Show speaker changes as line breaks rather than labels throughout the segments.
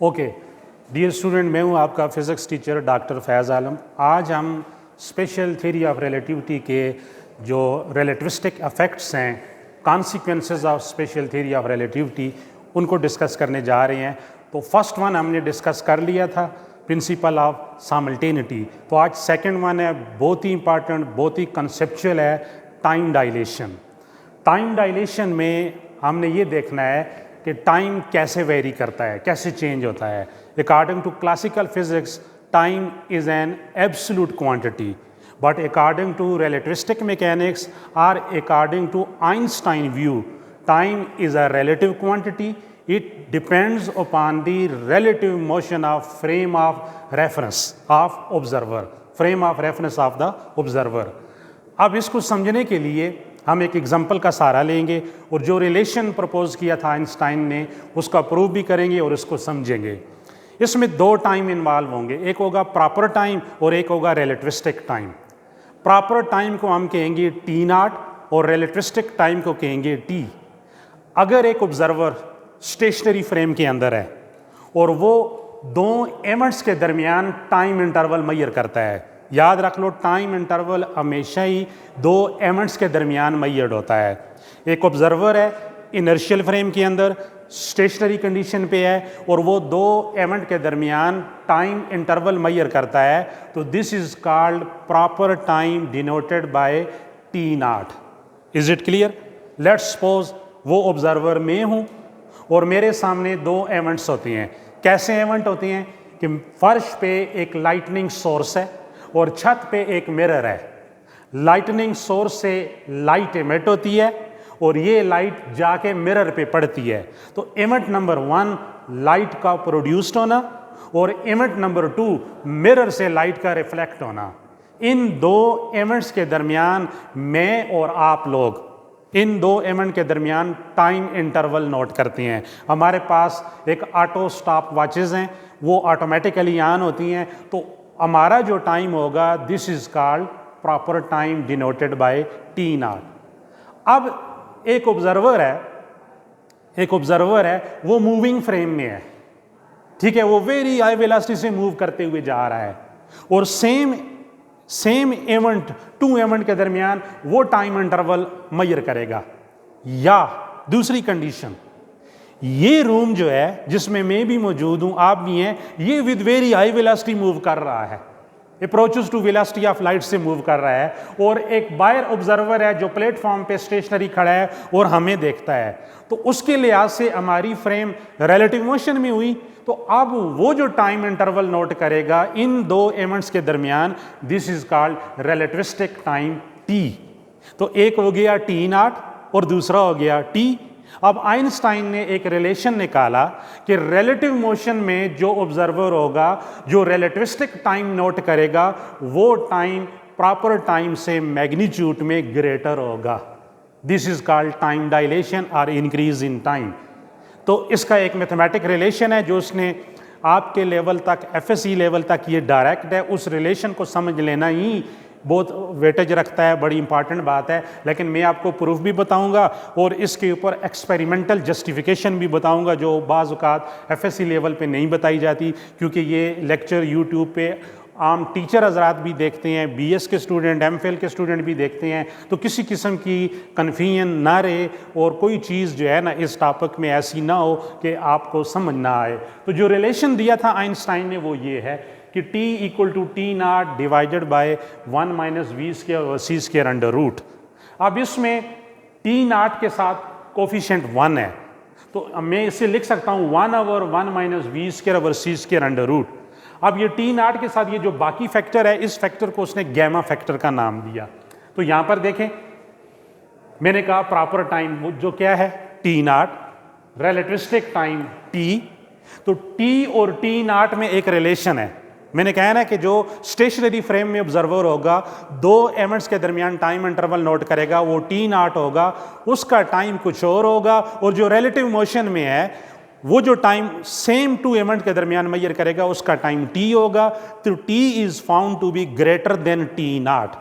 Okay dear student, मैं हूं आपका फिज़िक्स टीचर डॉक्टर फैज़ आलम। आज हम स्पेशल थ्योरी ऑफ रिलेटिविटी के जो रिलेटिविस्टिक इफेक्ट्स हैं, consequences of special theory of relativity, उनको डिस्कस करने जा रहे हैं। तो फर्स्ट वन हमने डिस्कस कर लिया था, प्रिंसिपल ऑफ साइमल्टेनिटी। तो आज सेकंड वन है, बहुत ही इंपॉर्टेंट, बहुत ही कंसेप्चुअल है, टाइम डायलेशन। टाइम डायलेशन में हमने ये देखना है कि टाइम कैसे वेरी करता है, कैसे चेंज होता है। According to classical physics time is an absolute quantity, but according to relativistic mechanics और according to Einstein view, time is a relative quantity. It depends upon the relative motion of frame of reference of observer, frame of reference of the observer. अब इसको समझने के लिए हम एक example का सहारा लेंगे और जो रिलेशन प्रपोज किया था आइंस्टाइन ने, उसका प्रूव भी करेंगे और उसको समझेंगे। इसमें दो टाइम इन्वॉल्व होंगे, एक होगा प्रॉपर टाइम और एक होगा रिलेटिविस्टिक टाइम। प्रॉपर टाइम को हम कहेंगे टी नॉट और रिलेटिविस्टिक टाइम को कहेंगे टी। अगर एक ऑब्जर्वर स्टेशनरी फ्रेम के अंदर है और वो दो इवेंट्स के दरमियान टाइम इंटरवल मेजर करता है, याद रख लो टाइम इंटरवल हमेशा ही दो इवेंट्स के दरमियान मेजर्ड होता है। एक ऑब्जर्वर है इनर्शियल फ्रेम के अंदर, स्टेशनरी कंडीशन पे है और वो दो इवेंट के दरमियान टाइम इंटरवल मेजर करता है, तो this is called proper time denoted by T not. Is it clear? Let's suppose वो ऑब्जर्वर मैं हूँ और मेरे सामने दो इवेंट्स होती हैं। कैसे इवेंट होती हैं कि फर्श पे एक लाइटनिंग सोर्स है और छत पे एक मिरर है। लाइटनिंग सोर्स से लाइट एमिट होती है और ये लाइट जाके मिरर पे पड़ती है। तो इवेंट नंबर 1 लाइट का प्रोड्यूस्ड होना और इवेंट नंबर 2 मिरर से लाइट का रिफ्लेक्ट होना। इन दो इवेंट्स के दरमियान मैं और आप लोग इन दो इवेंट के दरमियान टाइम इंटरवल नोट करते हैं। हमारे पास एक ऑटो स्टॉप वॉचेस हैं, वो ऑटोमेटिकली ऑन होती हैं। तो हमारा जो टाइम होगा, this is called proper time denoted by T not. अब एक ऑब्जर्वर है, वो मूविंग फ्रेम में है, ठीक है, वो वेरी हाई वेलोसिटी से मूव करते हुए जा रहा है और सेम इवेंट, टू इवेंट के दरमियान वो टाइम इंटरवल मेजर करेगा। या दूसरी कंडीशन, ये रूम जो है जिसमें मैं भी मौजूद हूं, आप भी हैं, ये with very high velocity move कर रहा है, approaches to velocity of light से मूव कर रहा है, और एक बायर ऑब्जर्वर है जो प्लेटफॉर्म पे स्टेशनरी खड़ा है और हमें देखता है। तो उसके लिहाज से हमारी फ्रेम रिलेटिव मोशन में हुई। तो अब वो जो टाइम इंटरवल नोट करेगा इन दो इवेंट्स के दरमियान, this is called relativistic time T. तो एक हो गया टी नॉट और दूसरा हो गया टी। अब आइंस्टाइन ने एक रिलेशन निकाला कि रिलेटिव मोशन में जो ऑब्जर्वर होगा, जो रिलेटिविस्टिक टाइम नोट करेगा, वो टाइम प्रॉपर टाइम से मैग्नीट्यूड में ग्रेटर होगा। This is called time dilation और इंक्रीज इन टाइम। तो इसका एक मैथमेटिक रिलेशन है जो उसने आपके लेवल तक, एफएससी लेवल तक ये डायरेक्ट है। उस रिलेशन को समझ लेना ही बहुत वेटेज रखता है, बड़ी इंपॉर्टेंट बात है। लेकिन मैं आपको प्रूफ भी बताऊंगा और इसके ऊपर एक्सपेरिमेंटल जस्टिफिकेशन भी बताऊंगा जो बाज़ औक़ात एफएससी लेवल पे नहीं बताई जाती, क्योंकि ये लेक्चर यूट्यूब पे आम टीचर हजरात भी देखते हैं, बीएस के स्टूडेंट, एमफिल के स्टूडेंट भी देखते हैं। तो किसी किस्म की कन्फ्यूजन ना रहे और कोई चीज़ जो है ना इस टॉपिक में ऐसी ना हो कि आपको समझ ना आए। तो जो रिलेशन दिया था आइंस्टाइन ने वो ये है कि T equal to t naught divided by 1 minus we square और सी स्क्वायर अंडर रूट। अब इसमें टी नॉट के साथ कोफिशिएंट 1 है, तो मैं इसे लिख सकता हूँ 1 over 1 minus we square over c square under root. अब ये टी नॉट के साथ ये जो बाकी फैक्टर है, इस फैक्टर को उसने गैमा फैक्टर का नाम दिया। तो यहां पर देखें, मैंने कहा प्रॉपर टाइम जो क्या है T not, relativistic time T. तो टी और टी नॉट में एक रिलेशन है। मैंने कहा ना कि जो स्टेशनरी फ्रेम में ऑब्जर्वर होगा, दो इवेंट्स के दरमियान टाइम इंटरवल नोट करेगा, वो टी नॉट होगा, उसका टाइम कुछ और होगा। और जो रिलेटिव मोशन में है, वो जो टाइम सेम टू इवेंट के दरमियान मेजर करेगा, उसका टाइम टी होगा। तो t is found to be greater than t not.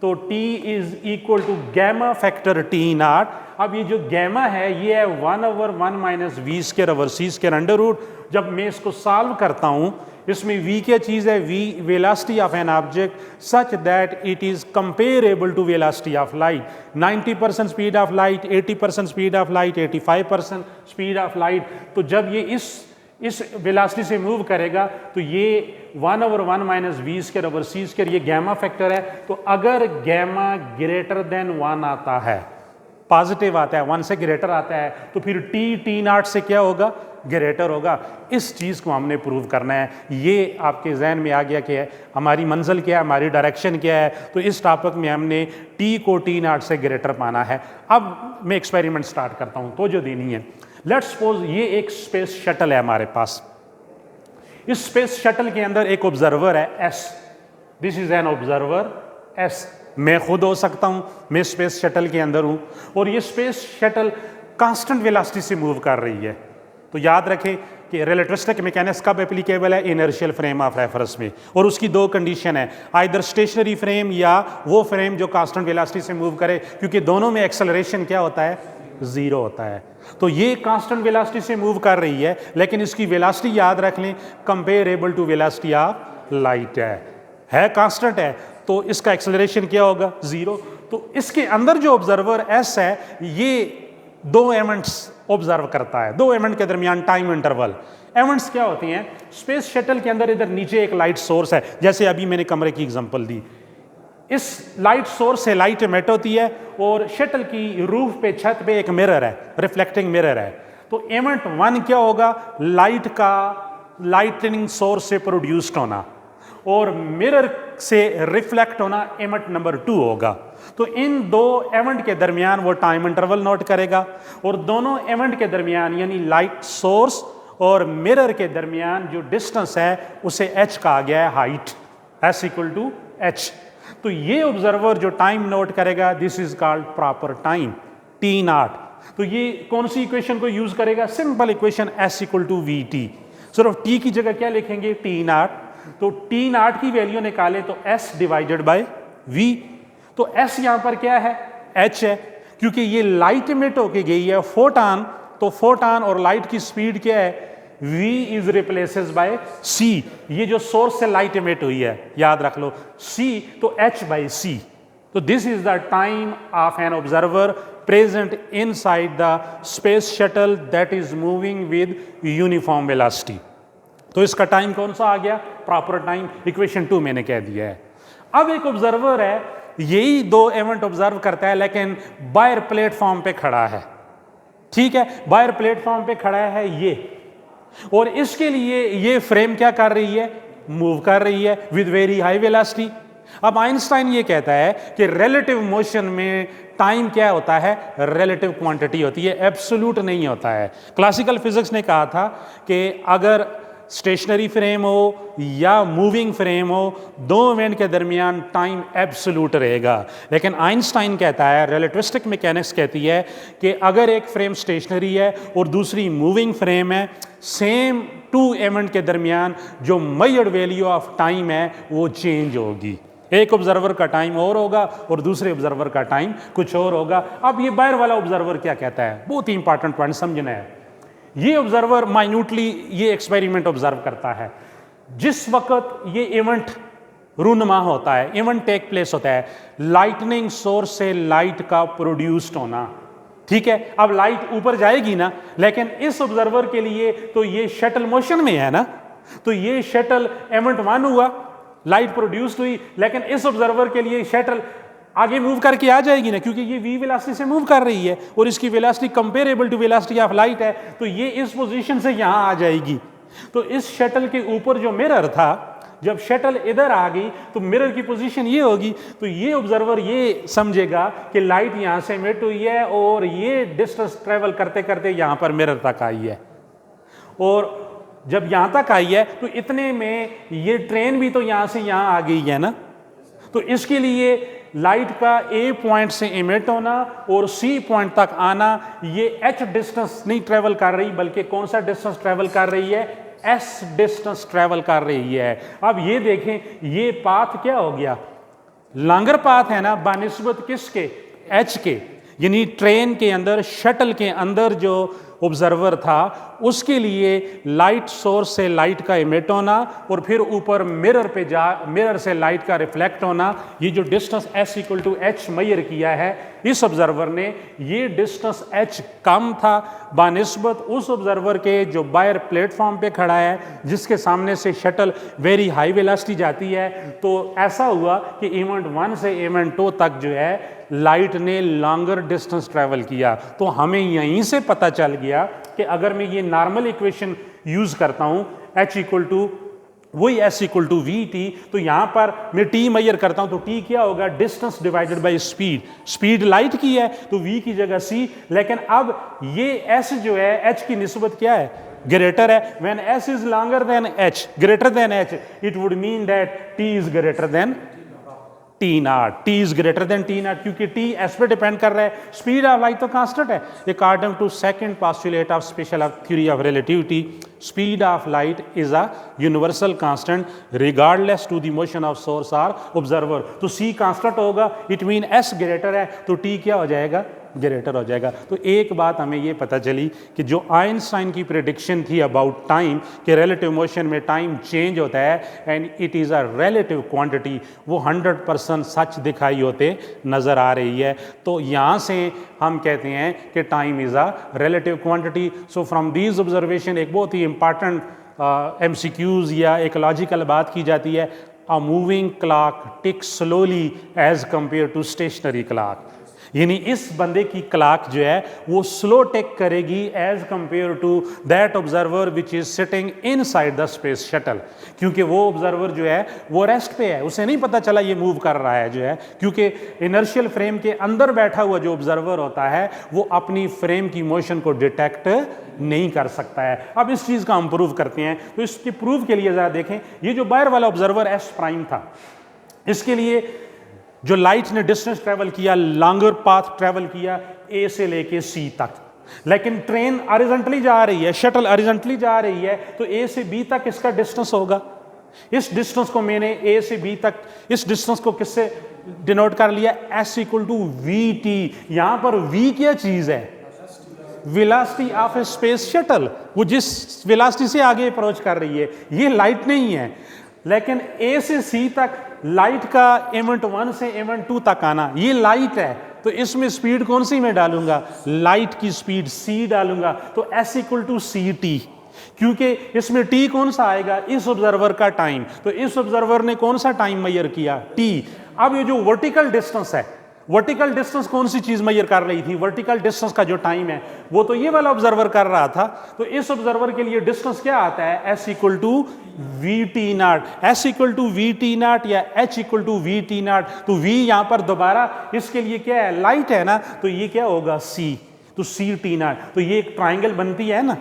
तो T is equal to gamma factor T naught. अब ये जो गैमा है ये है 1/1 minus we square over c square under root. जब मैं इसको सॉल्व करता हूं, इसमें v क्या चीज़ है, v velocity of an object such that it is comparable to velocity of light. 90% speed of light, 80% speed of light, 85% speed of light. तो जब ये इस वेलोसिटी से मूव करेगा तो ये 1/1 minus we square over c square, ये gamma factor है। तो अगर गैमा ग्रेटर देन 1 आता है, पॉजिटिव आता है, 1 से ग्रेटर आता है, तो फिर टी नॉट से क्या होगा, ग्रेटर होगा। इस चीज़ को हमने प्रूव करना है। ये आपके जहन में आ गया कि हमारी मंजिल क्या है, हमारी डायरेक्शन क्या है। तो इस टॉपिक में हमने टी को टी नॉट से ग्रेटर पाना है। अब मैं एक्सपेरिमेंट स्टार्ट करता हूँ, तो जो देनी है, लेट्स सपोज ये एक स्पेस शटल है हमारे पास। इस स्पेस शटल के अंदर एक ऑब्जर्वर है S. This is an observer S. मैं खुद हो सकता हूं, मैं स्पेस शटल के अंदर हूं, और ये स्पेस शटल कांस्टेंट वेलोसिटी से मूव कर रही है। तो याद रखें कि रिलेटिविस्टिक मैकेनिक्स कब एप्लीकेबल है, इनर्शियल फ्रेम ऑफ रेफरेंस में। और उसकी दो कंडीशन है, आइदर स्टेशनरी फ्रेम या वो फ्रेम जो कांस्टेंट वेलोसिटी से मूव करे, क्योंकि दोनों में एक्सेलरेशन क्या होता है, जीरो होता है। तो ये कांस्टेंट वेलोसिटी से मूव कर रही है, लेकिन इसकी वेलोसिटी याद रख लें comparable to velocity of light है कांस्टेंट है, तो इसका एक्सेलरेशन क्या होगा, जीरो। तो इसके अंदर जो ऑब्जर्वर एस है, ये दो इवेंट्स ऑब्जर्व करता है, दो इवेंट के दरमियान टाइम इंटरवल। इवेंट्स क्या होती हैं, स्पेस शटल के अंदर इधर नीचे एक लाइट सोर्स है, जैसे अभी मैंने कमरे की एग्जांपल दी। इस लाइट सोर्स से लाइट एमिट होती है, और शटल की रूफ पे, छत पे एक मिरर है, रिफ्लेक्टिंग मिरर है। तो इवेंट 1 क्या होगा, लाइट का लाइटनिंग सोर्स से प्रोड्यूस्ड होना, और मिरर से रिफ्लेक्ट होना इवेंट नंबर 2 होगा। तो इन दो इवेंट के दरमियान वो टाइम इंटरवल नोट करेगा, और दोनों इवेंट के दरमियान यानी लाइट सोर्स और मिरर के दरमियान जो डिस्टेंस है उसे h कहा गया है, height, s equal to h। तो ये ऑब्जर्वर जो टाइम नोट करेगा, this is called proper time, t not. तो ये कौन सी इक्वेशन को यूज करेगा, simple equation s equal to we t. सिर्फ t की जगह क्या लिखेंगे, टी नॉट। तो टी नॉट की वैल्यू निकाले तो s डिवाइडेड बाय v। तो s यहां पर क्या है, h है, क्योंकि ये लाइट इमिट होके गई है फोटॉन। तो फोटॉन और लाइट की स्पीड क्या है, v is replaces by c। ये जो सोर्स से लाइट इमिट हुई है, याद रख लो c, तो h बाय c। तो this is the time of an observer present inside the space shuttle that is moving with uniform velocity. तो इसका टाइम कौन सा आ गया, प्रॉपर टाइम, इक्वेशन 2 मैंने कह दिया है। अब एक ऑब्जर्वर है, यही दो इवेंट ऑब्जर्व करता है, लेकिन बाहर प्लेटफॉर्म पे खड़ा है। ठीक है, बाहर प्लेटफॉर्म पे खड़ा है ये, और इसके लिए ये फ्रेम क्या कर रही है, मूव कर रही है विद वेरी हाई वेलोसिटी। अब आइंस्टाइन ये कहता है कि रिलेटिव मोशन में टाइम क्या होता है, रिलेटिव क्वांटिटी होती है, एब्सोल्यूट नहीं होता है। क्लासिकल फिजिक्स ने कहा था कि अगर स्टेशनरी फ्रेम हो या मूविंग फ्रेम हो, दो इवेंट के दरमियान टाइम एब्सोल्यूट रहेगा। लेकिन आइंस्टाइन कहता है, रिलेटिविस्टिक मैकेनिक्स कहती है कि अगर एक फ्रेम स्टेशनरी है और दूसरी मूविंग फ्रेम है, सेम टू इवेंट के दरमियान जो मेजर्ड वैल्यू ऑफ टाइम है वो चेंज होगी। एक ऑब्जर्वर का टाइम और होगा और दूसरे ऑब्जर्वर का टाइम कुछ और होगा। अब ये बाहर वाला ऑब्जर्वर क्या कहता है, बहुत ही इंपॉर्टेंट पॉइंट समझना है। ये ऑब्जर्वर माइन्यूटली ये एक्सपेरिमेंट ऑब्जर्व करता है। जिस वक्त ये इवेंट रूनुमा होता है, इवेंट टेक प्लेस होता है, लाइटनिंग सोर्स से लाइट का प्रोड्यूस्ड होना। ठीक है, अब लाइट ऊपर जाएगी ना, लेकिन इस ऑब्जर्वर के लिए तो ये शटल मोशन में है ना, तो ये शटल इवेंट 1 हुआ, लाइट प्रोड्यूस्ड हुई, लेकिन इस ऑब्जर्वर के लिए शटल आगे मूव करके आ जाएगी ना, क्योंकि ये v वेलोसिटी से मूव कर रही है और इसकी velocity comparable to velocity of light है, तो ये इस पोजीशन से यहां आ जाएगी। तो इस शटल के ऊपर जो मिरर था, जब शटल इधर आ गई तो मिरर की पोजीशन ये होगी। तो ये ऑब्जर्वर ये समझेगा कि लाइट यहां से इमिट हुई है और ये डिस्टेंस ट्रेवल करते करते यहां पर मिरर तक आई है, और जब यहां तक आई है तो इतने में ये ट्रेन भी तो यहां से यहां आ गई है ना। तो इसके लिए लाइट का A पॉइंट से इमिट होना और C पॉइंट तक आना, ये h डिस्टेंस नहीं ट्रेवल कर रही, बल्कि कौन सा डिस्टेंस ट्रेवल कर रही है, s डिस्टेंस ट्रेवल कर रही है। अब ये देखें, ये पाथ क्या हो गया, लॉन्गर पाथ है ना बानिस्बत किसके, एच के, यानी ट्रेन के अंदर, शटल के अंदर जो ऑब्जर्वर था उसके लिए लाइट सोर्स से लाइट का इमिट होना और फिर ऊपर मिरर से लाइट का रिफ्लेक्ट होना, ये जो distance s equal to h measure किया है इस ऑब्जर्वर ने, ये डिस्टेंस h कम था बानिस्बत उस ऑब्जर्वर के जो बाहर प्लेटफॉर्म पे खड़ा है जिसके सामने से शटल वेरी हाई वेलोसिटी जाती है। तो ऐसा हुआ कि इवेंट 1 से इवेंट 2 तक जो है लाइट ने लॉन्गर डिस्टेंस ट्रैवल किया। तो हमें यहीं से पता चल गया कि अगर मैं ये नॉर्मल इक्वेशन यूज करता हूं h इक्वल टू वही s equal to we t, तो यहां पर मैं t मेजर करता हूं तो t क्या होगा, distance divided by speed, speed light की है तो v की जगह c। लेकिन अब ये s जो है h की निस्बत क्या है, ग्रेटर है। When s is longer than h, greater than h, it would mean that t is greater than t naught, t is greater than t naught, क्योंकि टी एस पे डिपेंड कर रहा है, स्पीड ऑफ लाइट तो constant है। According to second postulate of special theory of relativity, speed of light is a universal constant regardless to the motion of source और observer. तो c constant होगा, it mean S greater है तो T क्या हो जाएगा, greater हो जाएगा। तो एक बात हमें ये पता चली कि जो आइंस्टाइन की प्रेडिक्शन थी अबाउट टाइम कि रिलेटिव मोशन में टाइम चेंज होता है and it is a relative quantity, वो 100% सच दिखाई होते नज़र आ रही है। तो यहाँ से हम कहते हैं कि time is a relative quantity. So from these observation एक बहुत ही इंपॉर्टेंट MCQs या एक लॉजिकल बात की जाती है, a moving clock tick slowly as compare to stationary clock, यानी इस बंदे की क्लॉक जो है वो स्लो टेक करेगी as compare to that observer which is sitting inside the space shuttle, क्योंकि वो ऑब्जर्वर जो है वो रेस्ट पे है, उसे नहीं पता चला ये मूव कर रहा है जो है, क्योंकि इनर्शियल फ्रेम के अंदर बैठा हुआ जो ऑब्जर्वर होता है वो अपनी फ्रेम की मोशन को डिटेक्ट नहीं कर सकता है। अब इस चीज़ का हम प्रूव करते हैं। तो इसके प्रूव के लिए ज़रा देखें, ये जो बाहर वाला ऑब्जर्वर एस प्राइम था, इसके लिए जो लाइट ने डिस्टेंस ट्रेवल किया, लॉन्गर पाथ ट्रेवल किया ए से लेके सी तक, लेकिन ट्रेन हॉरिजॉन्टली जा रही है, शटल हॉरिजॉन्टली जा रही है, तो ए से बी तक इसका डिस्टेंस होगा। इस डिस्टेंस को मैंने ए से बी तक, इस डिस्टेंस को किससे डिनोट कर लिया, s equal to we t. यहां पर वी क्या चीज है, velocity of a space shuttle, वो जिस वेलोसिटी से आगे अप्रोच कर रही है, ये लाइट नहीं है। लेकिन ए से सी तक लाइट का इवेंट 1 से इवेंट 2 तक आना, ये लाइट है, तो इसमें स्पीड कौन सी मैं डालूंगा, लाइट की स्पीड सी डालूंगा, तो s equal to c t, क्योंकि इसमें टी कौन सा आएगा, इस ऑब्जर्वर का टाइम, तो इस ऑब्जर्वर ने कौन सा टाइम मेजर किया, टी। अब ये जो वर्टिकल डिस्टेंस है, वर्टिकल डिस्टेंस कौन सी चीज मेजर कर रही थी, वर्टिकल डिस्टेंस का जो टाइम है वो तो ये वाला ऑब्जर्वर कर रहा था, तो इस ऑब्जर्वर के लिए डिस्टेंस क्या आता है, S equal to we T not, S equal to we T not या H equal to we T not. तो वी यहां पर दोबारा इसके लिए क्या है, लाइट है ना, तो ये क्या होगा सी, तो सी टी नॉट। तो ये एक ट्राइंगल बनती है ना,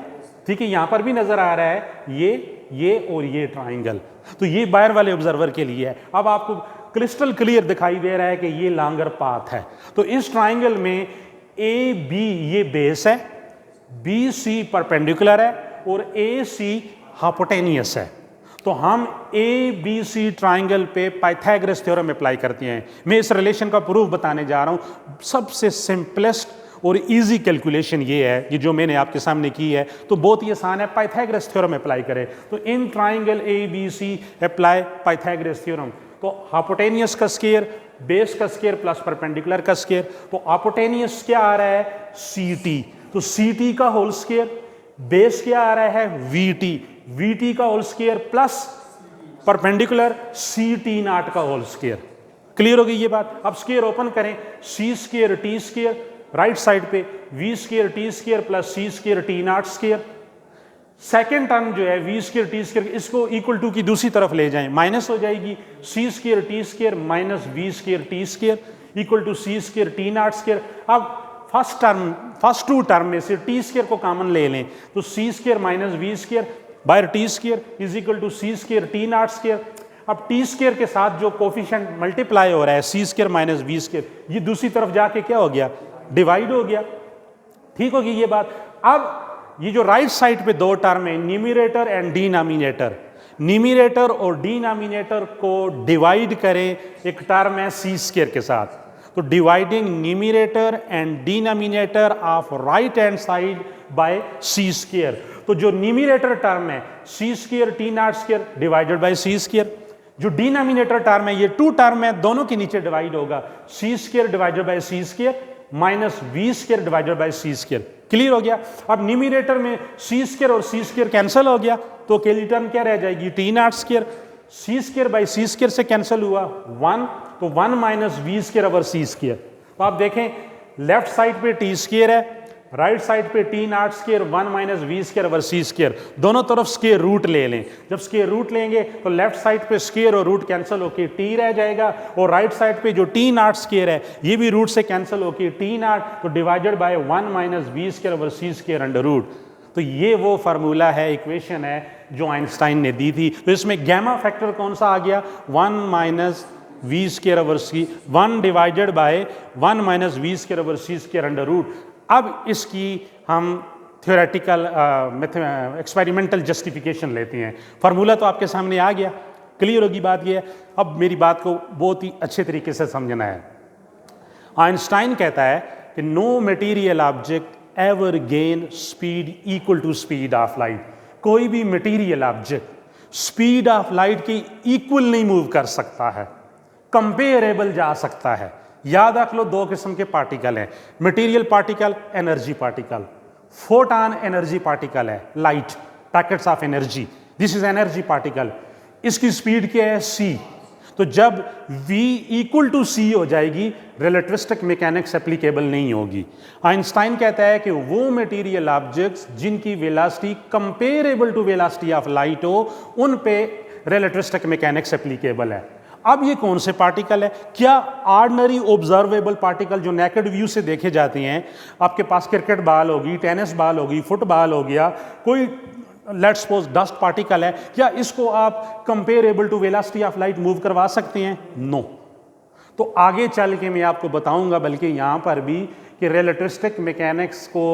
ठीक है, यहां पर भी नजर आ रहा है ये और ये ट्राइंगल, तो ये बाहर वाले ऑब्जर्वर के लिए है। अब आपको क्रिस्टल क्लियर दिखाई दे रहा है कि ये लॉन्गर पाथ है। तो इस ट्राइंगल में ए बी ये बेस है, बी सी परपेंडिकुलर है और ए सी हाइपोटेनियस है। तो हम ए बी सी ट्राइंगल पे पाइथागोरस थ्योरम अप्लाई करते हैं। मैं इस रिलेशन का प्रूफ बताने जा रहा हूं। सबसे सिंपलेस्ट और इजी कैलकुलेशन ये है, ये जो मैंने आपके सामने की है, तो बहुत ही आसान है, पाइथागोरस थ्योरम अप्लाई करें। तो in triangle A B C apply Pythagoras theorem. तो हाइपोटेनियस का स्क्वायर, बेस का स्क्वायर प्लस परपेंडिकुलर का स्क्वायर, तो हाइपोटेनियस क्या आ रहा है, सी टी, तो सी टी का होल स्क्वायर, बेस क्या आ रहा है, वी टी का whole square plus perpendicular C T not का होल स्क्वायर। क्लियर हो गई ये बात। अब स्क्वायर ओपन करें, C square T square right side पे, V square T square plus C square T not square. Second term जो है वी स्क्वायर टी स्क्वायर, इसको इक्वल टू की दूसरी तरफ ले जाएं, माइनस हो जाएगी, C square T square minus we square T square equal to C square T not square. अब फर्स्ट टू टर्म में से टी स्क्वायर को कॉमन ले लें, तो C square minus we square by T square is equal to C square T not square. अब t square के साथ जो कोफिशिएंट मल्टीप्लाई हो रहा है, सी स्क्वायर माइनस वी स्क्वायर, ये दूसरी तरफ जाके क्या हो गया, डिवाइड हो गया। ठीक होगी ये बात। अब ये जो राइट साइड पे दो टर्म है, न्यूमरेटर एंड डिनोमिनेटर, न्यूमरेटर और डिनोमिनेटर को डिवाइड करें एक टर्म है सी स्क्वायर के साथ, तो dividing numerator and denominator of right hand side by C square. तो जो न्यूमरेटर टर्म है सी square T not square divided by C square, जो डिनोमिनेटर टर्म है ये टू टर्म है, दोनों के नीचे डिवाइड होगा C square divided by C square minus we square divided by C square. Clear हो गया। अब न्यूमरेटर में सी स्क्वायर और सी स्क्वायर कैंसिल हो गया, तो अकेली टर्म क्या रह जाएगी t not square. C square by c square से कैंसिल हुआ 1, तो 1 minus we square over c square. तो आप देखें लेफ्ट साइड पे टी स्क्वायर है, राइट साइड पे t not square 1 minus we square over c square, दोनों तरफ स्क्वायर रूट ले लें। जब स्क्वायर रूट लेंगे तो लेफ्ट साइड पे स्क्वायर और रूट कैंसिल होकर टी रह जाएगा, और राइट साइड पे जो टी नॉट स्क्वायर है ये भी रूट से कैंसिल होकर टी नॉट, तो divided by 1 minus we square over c square under root. तो ये वो फार्मूला है, इक्वेशन है जो आइंस्टाइन ने दी थी। तो इसमें गैमा फैक्टर कौन सा आ गया 1 minus we square over c, 1 divided by 1 minus we square over c square under root. अब इसकी हम थ्योरेटिकल एक्सपेरिमेंटल जस्टिफिकेशन लेते हैं। फार्मूला तो आपके सामने आ गया, क्लियर होगी बात ये है। अब मेरी बात को बहुत ही अच्छे तरीके से समझना है। आइंस्टाइन कहता है कि no material object ever gain speed equal to speed of light. कोई भी material object speed of light के इक्वल नहीं मूव कर सकता है, कंपेरेबल जा सकता है। याद रख लो दो किस्म के पार्टिकल हैं, material particle, energy particle. Photon energy particle है, light packets of energy, this is energy particle. इसकी स्पीड क्या है c। तो जब v इक्वल टू c हो जाएगी रिलेटिविस्टिक मैकेनिक्स एप्लीकेबल नहीं होगी। आइंस्टाइन कहता है कि वो मटेरियल ऑब्जेक्ट्स जिनकी velocity comparable to velocity of light हो उन पे रिलेटिविस्टिक मैकेनिक्स एप्लीकेबल है। अब ये कौन से पार्टिकल है? क्या ऑर्डिनरी ऑब्जर्वेबल पार्टिकल जो नेकेड व्यू से देखे जाते हैं, आपके पास क्रिकेट बॉल होगी, टेनिस बॉल होगी, फुटबॉल हो गया, कोई लेट्स सपोज डस्ट पार्टिकल है, क्या इसको आप comparable to velocity of light move करवा सकते हैं? नो। तो आगे चल के मैं आपको बताऊंगा, बल्कि यहाँ पर भी कि रिलेटिविस्टिक मैकेनिक्स को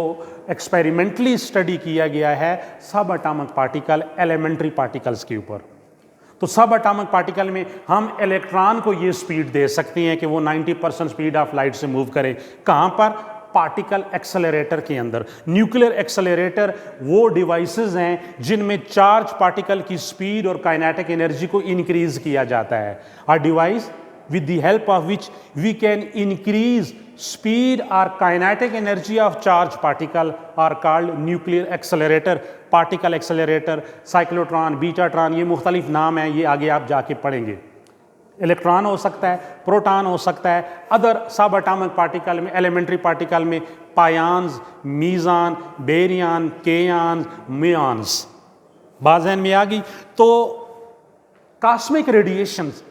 एक्सपेरिमेंटली स्टडी किया गया है सब एटॉमिक पार्टिकल, एलिमेंट्री पार्टिकल्स के ऊपर। तो सब एटॉमिक पार्टिकल में हम इलेक्ट्रॉन को ये स्पीड दे सकते हैं कि वो 90% स्पीड ऑफ लाइट से मूव करे। कहाँ पर? पार्टिकल एक्सेलरेटर के अंदर। न्यूक्लियर एक्सेलरेटर वो डिवाइसेस हैं जिनमें चार्ज पार्टिकल की स्पीड और काइनेटिक एनर्जी को इंक्रीज किया जाता है। A device with the help of which we can increase speed or kinetic energy of charged particle are called nuclear accelerator, particle accelerator, cyclotron, betatron, ये मुख्तलिफ नाम हैं, ये आगे आप जाके पढ़ेंगे। इलेक्ट्रॉन हो सकता है, प्रोटॉन हो सकता है, अदर सब एटॉमिक पार्टिकल में, एलिमेंट्री पार्टिकल में पायांस, मीजान, बेरियान, केयान, मियान्स, बाज़ैन में आ गई। तो कॉस्मिक रेडिएशंस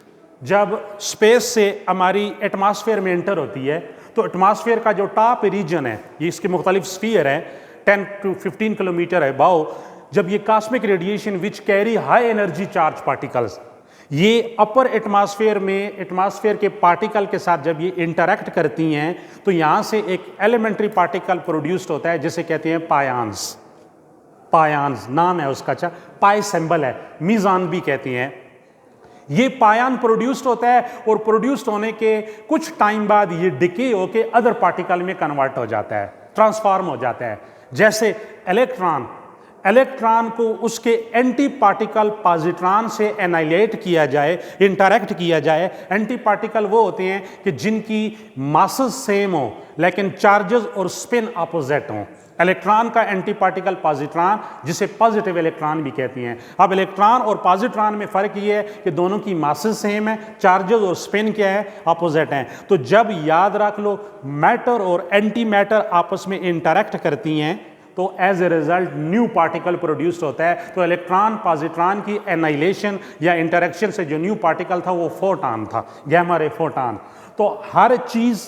जब स्पेस से हमारी एटमॉस्फेयर में एंटर होती है, तो एटमॉस्फेयर का जो टॉप रीजन है, ये इसके मुख्तलिफ स्फीयर है, 10 to 15 किलोमीटर है बाउ। जब ये cosmic radiation which carry high energy charge particles, ये अपर एटमॉस्फेयर में एटमॉस्फेयर के पार्टिकल के साथ जब ये इंटरेक्ट करती हैं, तो यहाँ से एक एलिमेंट्री पार्टिकल प्रोड्यूस्ड होता है जिसे कहते हैं पायांस। पायांस नाम है उसका, अच्छा पाई सिंबल है, मीजान भी कहते हैं। ये पायान प्रोड्यूस्ड होता है और प्रोड्यूस्ड होने के कुछ टाइम बाद ये डिके होके अदर पार्टिकल में कन्वर्ट हो जाता है, ट्रांसफॉर्म हो जाता है। जैसे इलेक्ट्रॉन, इलेक्ट्रॉन को उसके एंटी पार्टिकल पॉजिट्रॉन से एनाइलेट किया जाए, इंटरेक्ट किया जाए। एंटी पार्टिकल वो होते हैं कि जिनकी मासेस सेम हो लेकिन चार्जेस और स्पिन अपोजिट हों। इलेक्ट्रॉन का एंटी पार्टिकल पॉजिट्रॉन, जिसे पॉजिटिव इलेक्ट्रॉन भी कहते हैं। अब इलेक्ट्रॉन और पॉजिट्रॉन में फ़र्क ये है कि दोनों की मासेस सेम है, चार्जेस और स्पिन क्या है? अपोजिट हैं। तो जब याद रख लो मैटर और एंटी मैटर आपस में इंटरेक्ट करती हैं, तो as a result new particle produced होता है। तो इलेक्ट्रॉन पॉजिट्रॉन की एनाइलेशन या इंटरेक्शन से जो न्यू पार्टिकल था वो फोटॉन था, गैमा रे फोटॉन। तो हर चीज़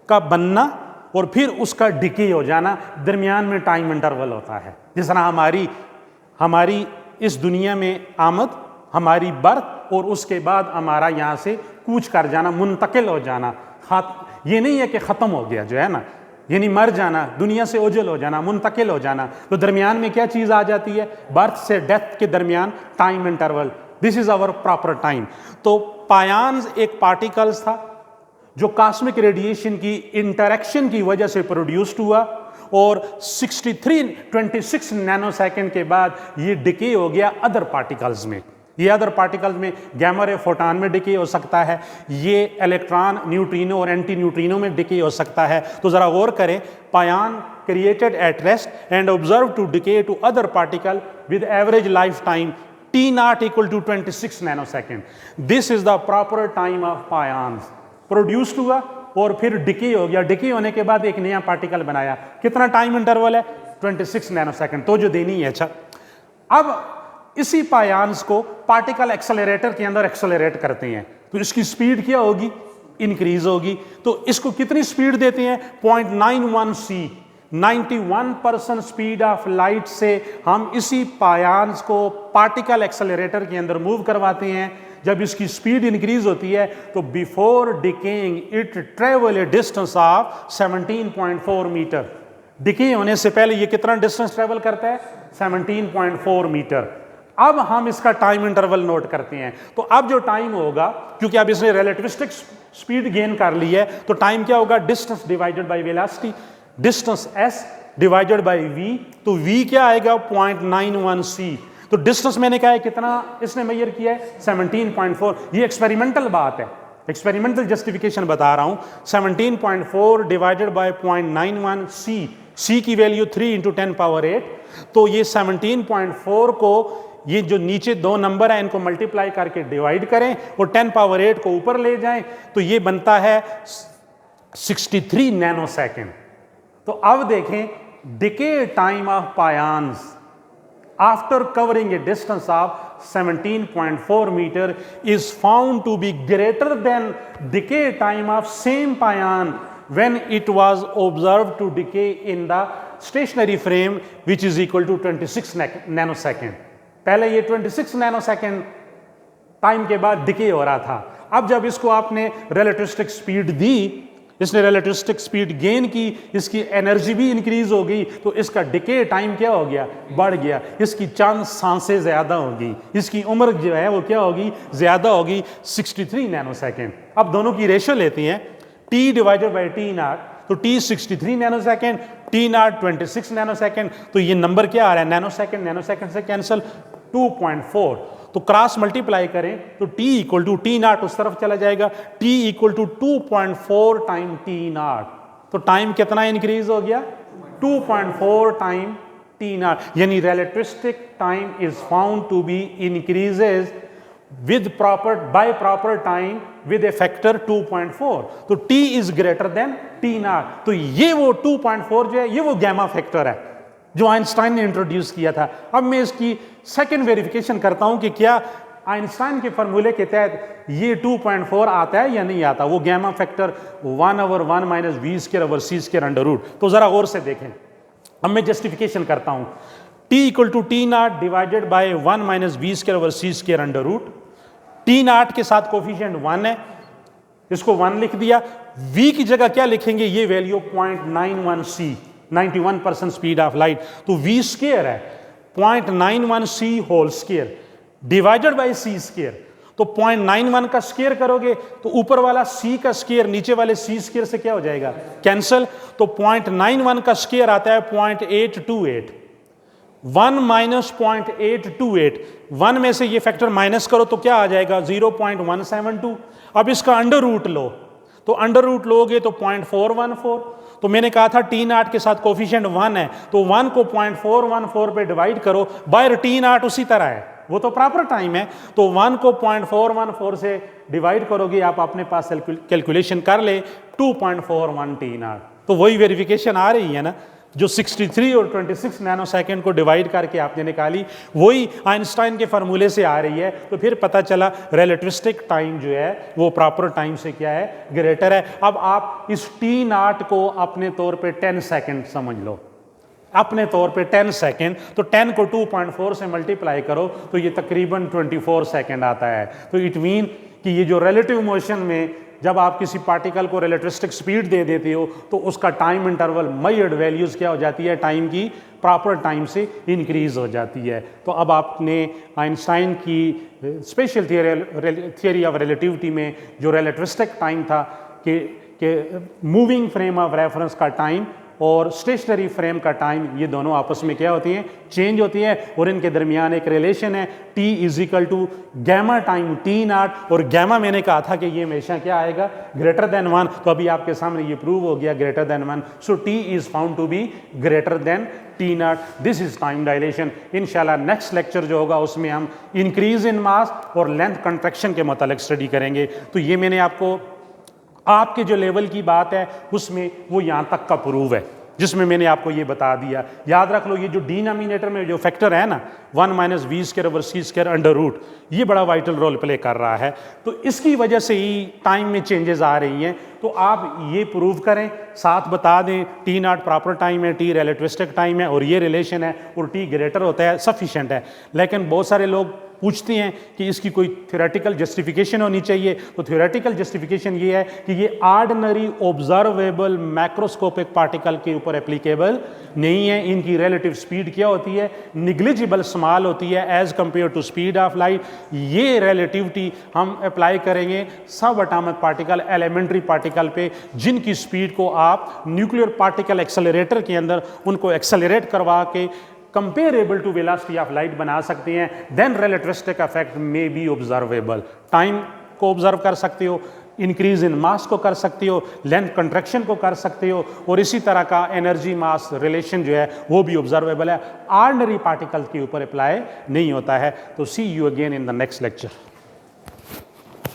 का बनना और फिर उसका डिके हो जाना, दरमियान में टाइम इंटरवल होता है। जिस तरह हमारी इस दुनिया में आमद, हमारी बर्थ और उसके बाद हमारा यहाँ से कूच कर जाना, मुंतकिल हो जाना। ये नहीं है कि ख़त्म हो गया जो है ना, यानी मर जाना, दुनिया से ओझल हो जाना, मुंतकिल हो जाना। तो दरमियान में क्या चीज़ आ जाती है? बर्थ से डेथ के दरमियान time interval, this is our proper time. तो पायांस एक पार्टिकल्स था जो कॉस्मिक रेडिएशन की इंटरेक्शन की वजह से प्रोड्यूस्ड हुआ और 26 नैनो सेकेंड के बाद ये डिके हो गया अदर पार्टिकल्स में। ये अदर पार्टिकल्स में गैमा रे फोटॉन में डिके हो सकता है, ये इलेक्ट्रॉन, न्यूट्रिनो और एंटी न्यूट्रिनो में डिके हो सकता है। तो ज़रा गौर करें, pion created at rest and observe to decay to other particle with average life time T0 equal to 26 nano second. This is the proper time of pions. Produced हुआ और फिर डिके हो गया, डिके होने के बाद एक नया पार्टिकल बनाया। कितना टाइम इंटरवल है? 26 नैनो सेकेंड। तो जो देनी है। अच्छा, अब इसी पायांस को पार्टिकल एक्सेलरेटर के अंदर एक्सेलरेट करते हैं तो इसकी स्पीड क्या होगी? इंक्रीज होगी। तो इसको कितनी स्पीड देते हैं? 0.91 c, 91% स्पीड ऑफ लाइट से हम इसी पायांस को पार्टिकल एक्सेलरेटर के अंदर मूव करवाते हैं। जब इसकी स्पीड इंक्रीज होती है तो before decaying it travel a distance of 17.4 metre. Decay होने से पहले ये कितना डिस्टेंस ट्रेवल करता है? 17.4 मीटर। अब हम इसका टाइम इंटरवल नोट करते हैं। तो अब जो टाइम होगा, क्योंकि अब इसने रिलेटिविस्टिक स्पीड गेन कर ली है, तो टाइम क्या होगा? Distance divided by velocity, distance s divided by v। तो v क्या आएगा? 0.91 c। तो डिस्टेंस मैंने कहा है कितना इसने मेजर किया है? 17.4। ये एक्सपेरिमेंटल बात है, एक्सपेरिमेंटल जस्टिफिकेशन बता रहा हूं। 17.4 डिवाइडेड बाय 0.91 c, c की वैल्यू 3 × 10⁸। तो ये 17.4 को, ये जो नीचे दो नंबर है इनको मल्टीप्लाई करके डिवाइड करें और 10⁸ को ऊपर ले जाएं तो ये बनता है 63 नैनो सेकेंड। तो अब देखें, decay time of pions after covering a distance of 17.4 metre is found to be greater than decay time of same pion when it was observed to decay in the stationary frame which is equal to 26 nanosecond। पहले ये 26 nanosecond time के बाद decay हो रहा था। अब जब इसको आपने रिलेटिविस्टिक स्पीड दी, इसने रिलेटिविस्टिक स्पीड गेन की, इसकी एनर्जी भी इंक्रीज हो गई, तो इसका डिके टाइम क्या हो गया? बढ़ गया। इसकी चंद सांसें ज्यादा होगी, इसकी उम्र जो है वो क्या होगी? ज्यादा होगी, 63 नैनोसेकेंड। अब दोनों की रेशियो लेते हैं, t डिवाइडेड बाई T0। तो t 63 नैनोसेकेंड, T0 26 नैनोसेकेंड। तो ये नंबर क्या आ रहा है? नैनोसेकेंड, नैनोसेकेंड से कैंसिल, 2.4। तो क्रॉस मल्टीप्लाई करें तो t इक्वल टू T0 उस तरफ चला जाएगा, t equal to 2.4 time T0। तो टाइम कितना इंक्रीज हो गया? 2.4 टाइम T0। यानी relativistic time is found to be increases with proper by proper time with a factor 2.4। तो t is greater than T0। तो ये वो 2.4 जो है ये वो गैमा फैक्टर है जो आइंस्टाइन ने इंट्रोड्यूस किया था। अब मैं इसकी सेकंड वेरिफिकेशन करता हूं कि क्या आइंस्टाइन के फॉर्मूले के तहत ये 2.4 आता है या नहीं आता। वो गैमा फैक्टर 1/1 माइनस v²/c²√। तो जरा गौर से देखें। अब मैं जस्टिफिकेशन करता हूं, t equal to T0 divided by 1 minus v²/c²√। T0 के साथ कोफिशिएंट 1 है, इसको 1 लिख दिया। v की जगह क्या लिखेंगे? ये value 0.91 c, 91% speed of light. तो v² है 0.91 c whole square divided by c²। तो 0.91 का स्क्वायर करोगे तो ऊपर वाला c का स्क्वायर नीचे वाले c² से क्या हो जाएगा? कैंसिल। तो 0.91 का स्क्वायर आता है 0.828। 1 माइनस 0.828, 1 में से ये फैक्टर माइनस करो तो क्या आ जाएगा? 0.172। अब इसका अंडर रूट लो, तो अंडर रूट लोगे तो 0.414। तो मैंने कहा था T0 के साथ कोफिशिएंट 1 है, तो 1 को 0.414 पे डिवाइड करो बाय T0 उसी तरह है, वो तो प्रॉपर टाइम है। तो 1 को 0.414 से डिवाइड करोगे, आप अपने पास कैलकुलेशन कर ले, 2.41 T0। तो वही वेरिफिकेशन आ रही है ना, जो 63 और 26 नैनोसेकेंड को डिवाइड करके आपने निकाली, वही आइंस्टाइन के फार्मूले से आ रही है। तो फिर पता चला रिलेटिविस्टिक टाइम जो है वो प्रॉपर टाइम से क्या है? ग्रेटर है। अब आप इस T0 को अपने तौर पे 10 सेकेंड समझ लो, अपने तौर पे 10 सेकेंड। तो 10 को 2.4 से मल्टीप्लाई करो तो ये तकरीबन 24 सेकेंड आता है। तो इट मीन कि ये जो रिलेटिव मोशन में जब आप किसी पार्टिकल को रिलेटिविस्टिक स्पीड दे देते हो तो उसका टाइम इंटरवल मेजर्ड वैल्यूज़ क्या हो जाती है, टाइम की प्रॉपर टाइम से इंक्रीज हो जाती है। तो अब आपने आइंस्टाइन की स्पेशल थियरी ऑफ रिलेटिविटी में जो रिलेटिविस्टिक टाइम था कि मूविंग फ्रेम ऑफ रेफरेंस का टाइम और स्टेशनरी फ्रेम का टाइम, ये दोनों आपस में क्या होती हैं, चेंज होती है, और इनके दरमियान एक रिलेशन है T is equal to gamma time T0, और गैमा मैंने कहा था कि ये हमेशा क्या आएगा, ग्रेटर देन 1। तो अभी आपके सामने ये प्रूव हो गया greater than 1। So T is found to be greater than T0। This is time dilation. इंशाल्लाह नेक्स्ट लेक्चर जो होगा उसमें हम इंक्रीज इन मास और लेंथ कंट्रैक्शन के मतलब स्टडी करेंगे। तो ये मैंने आपको आपके जो लेवल की बात है उसमें वो यहाँ तक का प्रूव है जिसमें मैंने आपको ये बता दिया। याद रख लो, ये जो डिनोमिनेटर में जो फैक्टर है ना 1 minus we square over c square under root, ये बड़ा वाइटल रोल प्ले कर रहा है। तो इसकी वजह से ही टाइम में चेंजेस आ रही हैं। तो आप ये प्रूव करें, साथ बता दें T0 प्रॉपर टाइम है, T रिलेटिविस्टिक टाइम है, और ये रिलेशन है, और T ग्रेटर होता है, सफिशिएंट है। लेकिन बहुत सारे लोग पूछते हैं कि इसकी कोई थ्योरेटिकल जस्टिफिकेशन होनी चाहिए। तो थ्योरेटिकल जस्टिफिकेशन ये है कि ये ऑर्डिनरी ऑब्जर्वेबल मैक्रोस्कोपिक पार्टिकल के ऊपर एप्लीकेबल नहीं है। इनकी रिलेटिव स्पीड क्या होती है, निग्लिजिबल स्मॉल होती है as compare to speed of light. ये रिलेटिविटी हम अप्लाई करेंगे सब एटॉमिक पार्टिकल, एलिमेंट्री पार्टिकल पे, जिनकी स्पीड को आप न्यूक्लियर पार्टिकल एक्सेलरेटर के अंदर उनको एक्सेलरेट करवा के comparable to velocity of light बना सकते हैं। Then relativistic effect may be observable. Time को ऑब्जर्व कर सकते हो, इंक्रीज इन मास को कर सकते हो, लेंथ कंट्रैक्शन को कर सकते हो, और इसी तरह का एनर्जी मास रिलेशन जो है वो भी ऑब्जर्वेबल है। ऑर्डिनरी पार्टिकल के ऊपर अप्लाई नहीं होता है। तो see you again in the next lecture.